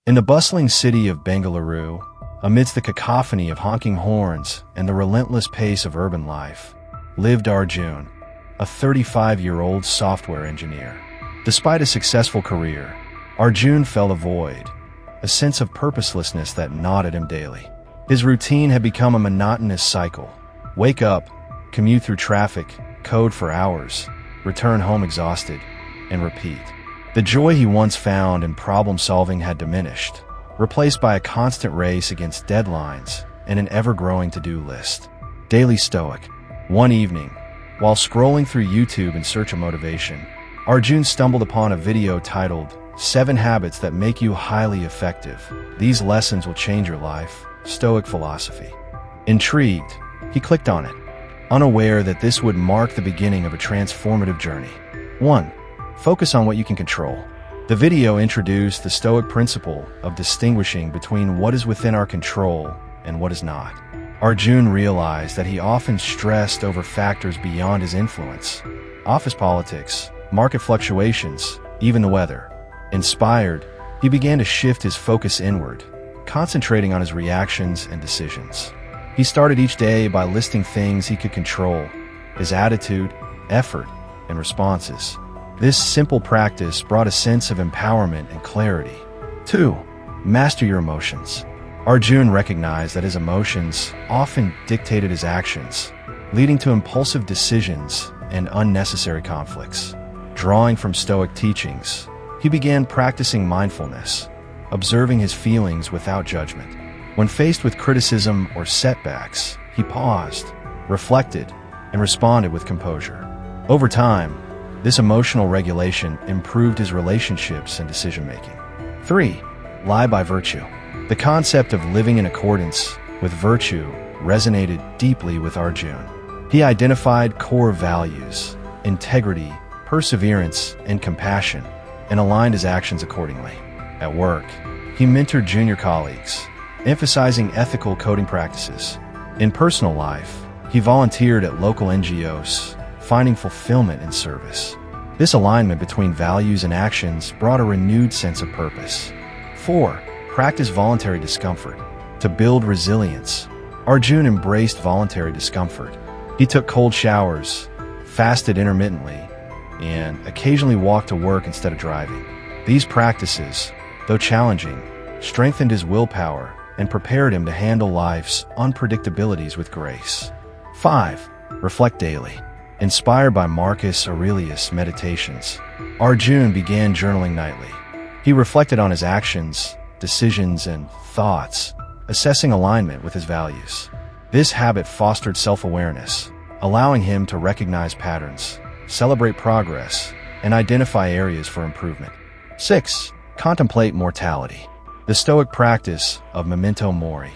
In the bustling city of Bengaluru, amidst the cacophony of honking horns and the relentless pace of urban life, lived Arjun, a 35-year-old software engineer. Despite a successful career, Arjun felt a void, a sense of purposelessness that gnawed at him daily. His routine had become a monotonous cycle. Wake up, commute through traffic, code for hours, return home exhausted, and repeat. The joy he once found in problem-solving had diminished, replaced by a constant race against deadlines and an ever-growing to-do list. Daily Stoic. One evening, while scrolling through YouTube in search of motivation, Arjun stumbled upon a video titled 7 Habits That Make You Highly Effective. These lessons will change your life. Stoic philosophy. Intrigued, he clicked on it, unaware that this would mark the beginning of a transformative journey. 1. Focus on what you can control. The video introduced the Stoic principle of distinguishing between what is within our control and what is not. Arjun realized that he often stressed over factors beyond his influence. Office politics, market fluctuations, even the weather. Inspired, he began to shift his focus inward, concentrating on his reactions and decisions. He started each day by listing things he could control: his attitude, effort, and responses. This simple practice brought a sense of empowerment and clarity. 2. Master your emotions. Arjun recognized that his emotions often dictated his actions, leading to impulsive decisions and unnecessary conflicts. Drawing from Stoic teachings, he began practicing mindfulness, observing his feelings without judgment. When faced with criticism or setbacks, he paused, reflected, and responded with composure. Over time, this emotional regulation improved his relationships and decision-making. 3. Lie by virtue. The concept of living in accordance with virtue resonated deeply with Arjun. He identified core values: integrity, perseverance, and compassion, and aligned his actions accordingly. At work, he mentored junior colleagues, emphasizing ethical coding practices. In personal life, he volunteered at local NGOs, finding fulfillment in service. This alignment between values and actions brought a renewed sense of purpose. 4. Practice voluntary discomfort. To build resilience, Arjun embraced voluntary discomfort. He took cold showers, fasted intermittently, and occasionally walked to work instead of driving. These practices, though challenging, strengthened his willpower and prepared him to handle life's unpredictabilities with grace. 5. Reflect daily. Inspired by Marcus Aurelius' meditations, Arjun began journaling nightly. He reflected on his actions, decisions, and thoughts, assessing alignment with his values. This habit fostered self-awareness, allowing him to recognize patterns, celebrate progress, and identify areas for improvement. 6. Contemplate mortality. The Stoic practice of memento mori,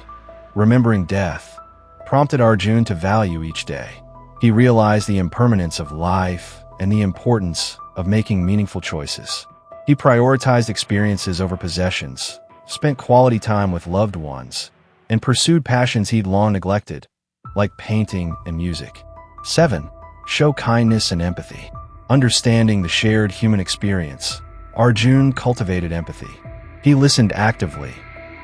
remembering death, prompted Arjun to value each day. He realized the impermanence of life and the importance of making meaningful choices. He prioritized experiences over possessions, spent quality time with loved ones, and pursued passions he'd long neglected, like painting and music. 7. Show kindness and empathy. Understanding the shared human experience, Arjun cultivated empathy. He listened actively,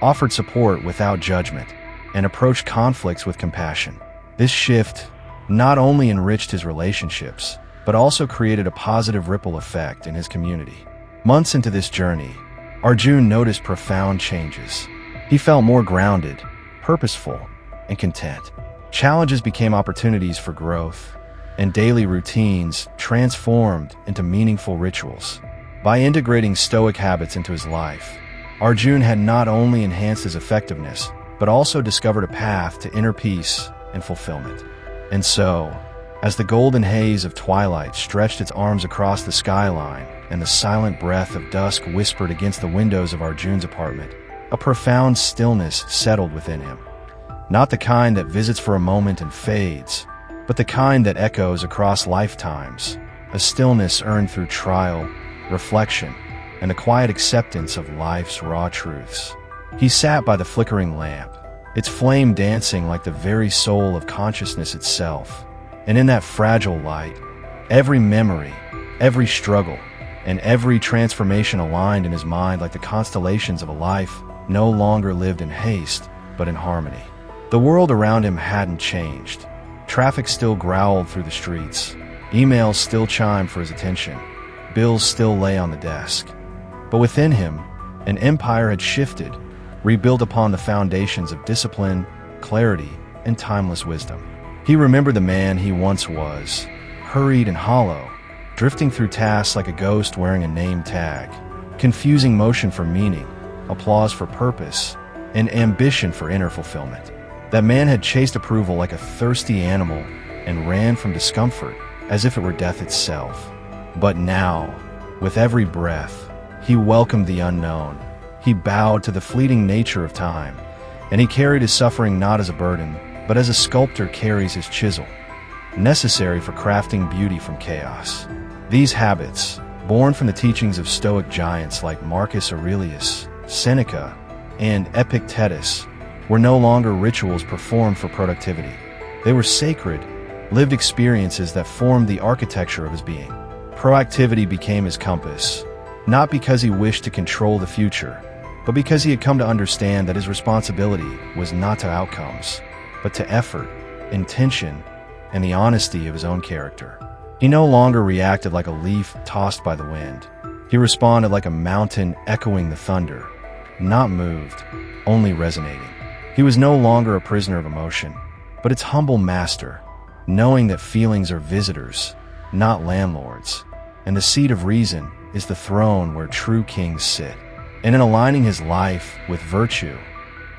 offered support without judgment, and approached conflicts with compassion. This shift not only enriched his relationships, but also created a positive ripple effect in his community. Months into this journey, Arjun noticed profound changes. He felt more grounded, purposeful, and content. Challenges became opportunities for growth, and daily routines transformed into meaningful rituals. By integrating Stoic habits into his life, Arjun had not only enhanced his effectiveness, but also discovered a path to inner peace and fulfillment. And so, as the golden haze of twilight stretched its arms across the skyline and the silent breath of dusk whispered against the windows of Arjun's apartment, a profound stillness settled within him. Not the kind that visits for a moment and fades, but the kind that echoes across lifetimes, a stillness earned through trial, reflection, and the quiet acceptance of life's raw truths. He sat by the flickering lamp, its flame dancing like the very soul of consciousness itself. And in that fragile light, every memory, every struggle, and every transformation aligned in his mind like the constellations of a life no longer lived in haste, but in harmony. The world around him hadn't changed. Traffic still growled through the streets. Emails still chimed for his attention. Bills still lay on the desk. But within him, an empire had shifted, rebuilt upon the foundations of discipline, clarity, and timeless wisdom. He remembered the man he once was, hurried and hollow, drifting through tasks like a ghost wearing a name tag, confusing motion for meaning, applause for purpose, and ambition for inner fulfillment. That man had chased approval like a thirsty animal and ran from discomfort as if it were death itself. But now, with every breath, he welcomed the unknown. He bowed to the fleeting nature of time, and he carried his suffering not as a burden, but as a sculptor carries his chisel, necessary for crafting beauty from chaos. These habits, born from the teachings of Stoic giants like Marcus Aurelius, Seneca, and Epictetus, were no longer rituals performed for productivity. They were sacred, lived experiences that formed the architecture of his being. Proactivity became his compass, not because he wished to control the future, but because he had come to understand that his responsibility was not to outcomes, but to effort, intention, and the honesty of his own character. He no longer reacted like a leaf tossed by the wind. He responded like a mountain echoing the thunder, not moved, only resonating. He was no longer a prisoner of emotion, but its humble master, knowing that feelings are visitors, not landlords, and the seat of reason is the throne where true kings sit. And in aligning his life with virtue,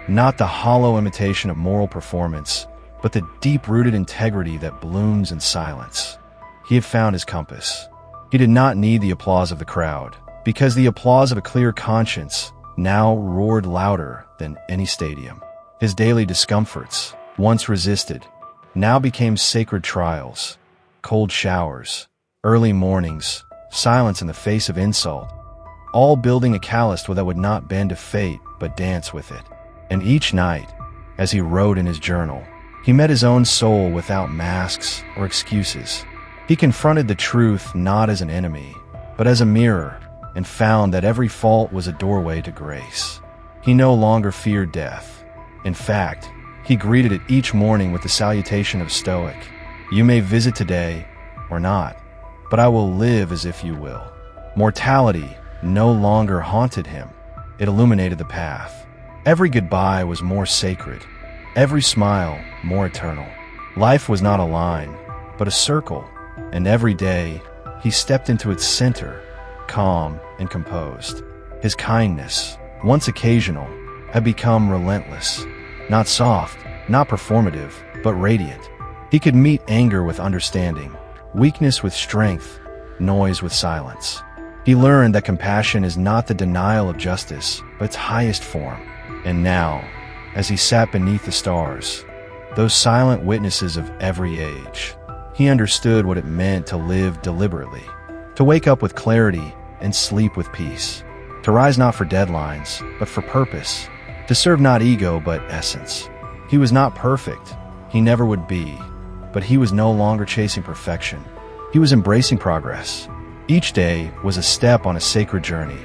not the hollow imitation of moral performance, but the deep-rooted integrity that blooms in silence, he had found his compass. He did not need the applause of the crowd, because the applause of a clear conscience now roared louder than any stadium. His daily discomforts, once resisted, now became sacred trials, cold showers, early mornings, silence in the face of insult, all building a callus that would not bend to fate but dance with it. And each night, as he wrote in his journal, he met his own soul without masks or excuses. He confronted the truth not as an enemy, but as a mirror, and found that every fault was a doorway to grace. He no longer feared death. In fact, he greeted it each morning with the salutation of Stoic: "You may visit today, or not, but I will live as if you will." Mortality no longer haunted him. It illuminated the path. Every goodbye was more sacred, every smile more eternal. Life was not a line, but a circle, and every day he stepped into its center, calm and composed. His kindness, once occasional, had become relentless, not soft, not performative, but radiant. He could meet anger with understanding, weakness with strength, noise with silence. He learned that compassion is not the denial of justice, but its highest form. And now, as he sat beneath the stars, those silent witnesses of every age, he understood what it meant to live deliberately, to wake up with clarity and sleep with peace, to rise not for deadlines, but for purpose, to serve not ego, but essence. He was not perfect, he never would be, but he was no longer chasing perfection. He was embracing progress. Each day was a step on a sacred journey,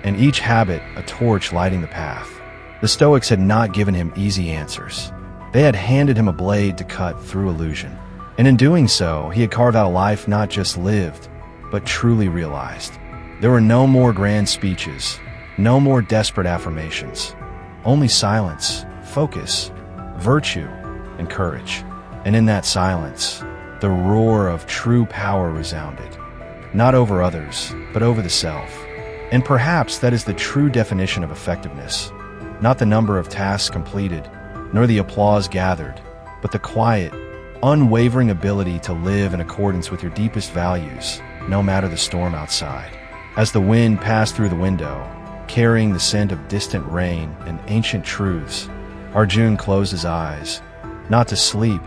and each habit a torch lighting the path. The Stoics had not given him easy answers. They had handed him a blade to cut through illusion. And in doing so, he had carved out a life not just lived, but truly realized. There were no more grand speeches, no more desperate affirmations, only silence, focus, virtue, and courage. And in that silence, the roar of true power resounded, not over others, but over the self. And perhaps that is the true definition of effectiveness, not the number of tasks completed, nor the applause gathered, but the quiet, unwavering ability to live in accordance with your deepest values, no matter the storm outside. As the wind passed through the window, carrying the scent of distant rain and ancient truths, Arjun closed his eyes, not to sleep,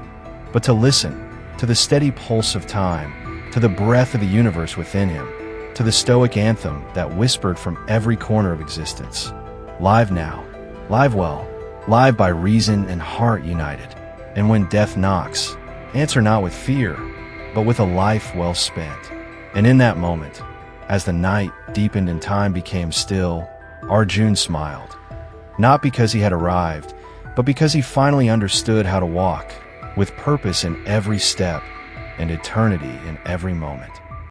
but to listen, to the steady pulse of time, to the breath of the universe within him, to the Stoic anthem that whispered from every corner of existence. Live now, live well, live by reason and heart united. And when death knocks, answer not with fear, but with a life well spent. And in that moment, As the night deepened and time became still, Arjun smiled. Not because he had arrived, but because he finally understood how to walk, with purpose in every step and eternity in every moment.